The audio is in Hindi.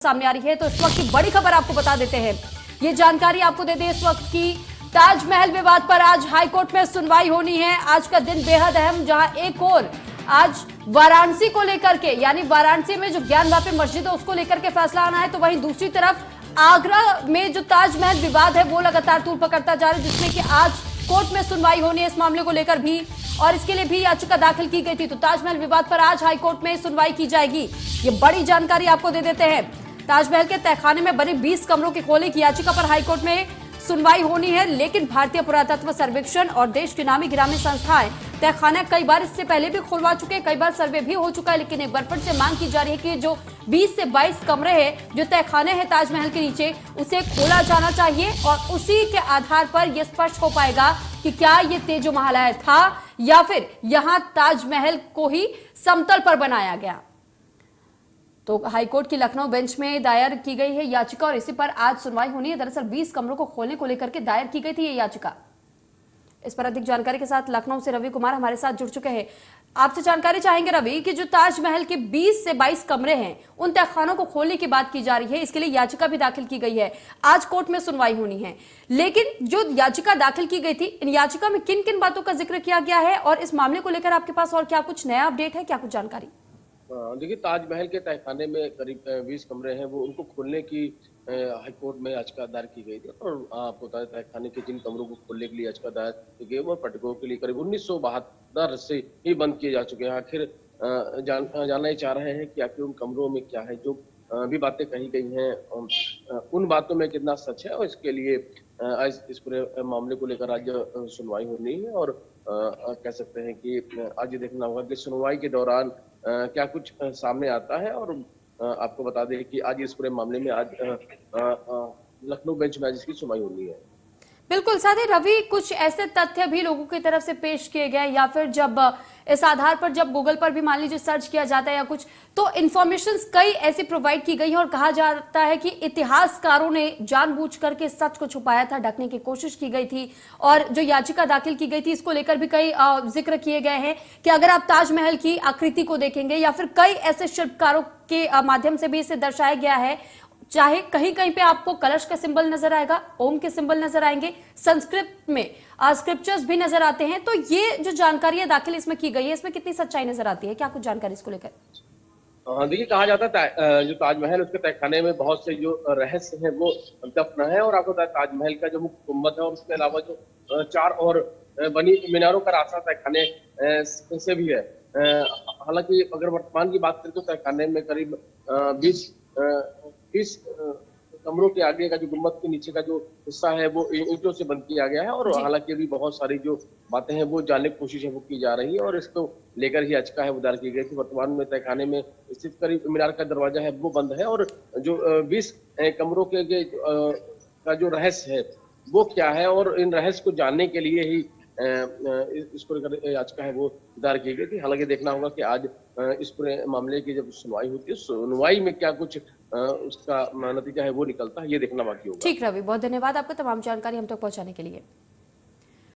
सामने आ रही है। तो इस वक्त की बड़ी खबर आपको बता देते हैं, ये जानकारी आपको दे दें इस वक्त की। ताजमहल विवाद पर आज हाईकोर्ट में सुनवाई होनी है। आज का दिन बेहद अहम, जहां एक और आज वाराणसी को लेकर के, यानी वाराणसी में जो ज्ञानवापी मस्जिद है उसको लेकर के फैसला आना है, तो वहीं दूसरी तरफ आगरा में जो ताजमहल विवाद है वो लगातार तूल पकड़ता जा रहा है, जिसमें कि आज कोर्ट में सुनवाई होनी है इस मामले को लेकर भी, और इसके लिए भी याचिका दाखिल की गई थी। तो ताजमहल विवाद पर आज हाईकोर्ट में सुनवाई की जाएगी, ये बड़ी जानकारी आपको दे देते हैं। ताजमहल के तहखाने में बने 20 कमरों के खोलने की याचिका पर हाईकोर्ट में सुनवाई होनी है, लेकिन भारतीय पुरातत्व सर्वेक्षण और देश की नामी गिरामी संस्थाएं तहखाना कई बार इससे पहले भी खुलवा चुके हैं, कई बार सर्वे भी हो चुका है, लेकिन एक बार फिर से मांग की जा रही है कि जो 20 से 22 कमरे हैं जो तहखाने हैं ताजमहल के नीचे, उसे खोला जाना चाहिए और उसी के आधार पर यह स्पष्ट हो पाएगा कि क्या ये तेजो महालय था या फिर यहां ताजमहल को ही समतल पर बनाया गया। तो हाईकोर्ट की लखनऊ बेंच में दायर की गई है याचिका और इसी पर आज सुनवाई होनी है। दरअसल 20 कमरों को खोलने को लेकर के दायर की गई थी ये याचिका। इस पर अधिक जानकारी के साथ लखनऊ से रवि कुमार हमारे साथ जुड़ चुके हैं। आपसे जानकारी चाहेंगे रवि कि जो ताजमहल के 20 से 22 कमरे हैं उन तहखानों को खोलने की बात की जा रही है, इसके लिए याचिका भी दाखिल की गई है, आज कोर्ट में सुनवाई होनी है। लेकिन जो याचिका दाखिल की गई थी, इन याचिका में किन किन बातों का जिक्र किया गया है और इस मामले को लेकर आपके पास और क्या कुछ नया अपडेट है, क्या कुछ जानकारी? देखिए, ताजमहल के तहखाने में करीब 20 कमरे हैं, वो उनको खोलने की हाईकोर्ट में याचिका दायर की गई थी। और आपको बता दें, तहखाने के जिन कमरों को खोलने के लिए याचिका दायर की गई वो पर्यटकों के लिए करीब 1972 से ही बंद किए जा चुके हैं। आखिर जानना ही चाह रहे हैं कि आखिर उन कमरों में क्या है, जो भी बातें कही गई हैं उन बातों में कितना सच है, और इसके लिए आज इस पूरे मामले को लेकर आज सुनवाई होनी है। और कह सकते हैं कि आज ये देखना होगा कि सुनवाई के दौरान क्या कुछ सामने आता है। और आपको बता दें कि आज इस पूरे मामले में आज लखनऊ बेंच में आज इसकी सुनवाई होनी है। बिल्कुल, साथ ही रवि कुछ ऐसे तथ्य भी लोगों की तरफ से पेश किए गए, या फिर जब इस आधार पर जब गूगल पर भी मान लीजिए सर्च किया जाता है या कुछ, तो इन्फॉर्मेशंस कई ऐसी प्रोवाइड की गई है और कहा जाता है कि इतिहासकारों ने जानबूझ करके सच को छुपाया था, ढकने की कोशिश की गई थी। और जो याचिका दाखिल की गई थी इसको लेकर भी कई जिक्र किए गए हैं कि अगर आप ताजमहल की आकृति को देखेंगे या फिर कई ऐसे शिल्पकारों के माध्यम से भी इसे दर्शाया गया है, चाहे कहीं कहीं पे आपको कलश का सिंबल नजर आएगा, ओम के सिंबल नजर आएंगे, संस्कृत में स्क्रिप्चर्स भी नजर आते हैं। तो ये जो जानकारी दाखिल इसमें की गई है, इसमें कितनी सच्चाई नजर आती है, क्या कुछ जानकारी इसको लेकर? देखिए, कहा जाता है जो ताजमहल उसके तहखाने में बहुत से जो रहस्य हैं वो दफन है। और आपको पता है ताजमहल का जो मुख्य गुंबद है और उसके अलावा जो 4 और बनी मीनारों का रास्ता तहखाने से भी है। हालांकि अगर वर्तमान की बात करें तो तहखाने में करीब 20 कमरों के आगे का जो गुंबद के नीचे का जो हिस्सा है वो ईंटों से बंद किया गया है। और हालांकि अभी बहुत सारी जो बातें हैं वो जानने की कोशिश है वो की जा रही है, और इसको लेकर ही याचिका है वो दायर की गई थी। वर्तमान में तहखाने में स्थित करीब मीनार का दरवाजा है वो बंद है, और जो 20 कमरों के का जो रहस्य है वो क्या है, और इन रहस्य को जानने के लिए ही इसको लेकर याचिका है वो दायर की गई थी। हालांकि देखना होगा कि आज इस पूरे मामले की जब सुनवाई होती है, सुनवाई में क्या कुछ उसका नतीजा है वो निकलता है, ये देखना बाकी होगा। ठीक रवि, बहुत धन्यवाद आपका तमाम जानकारी हम तक पहुंचाने के लिए।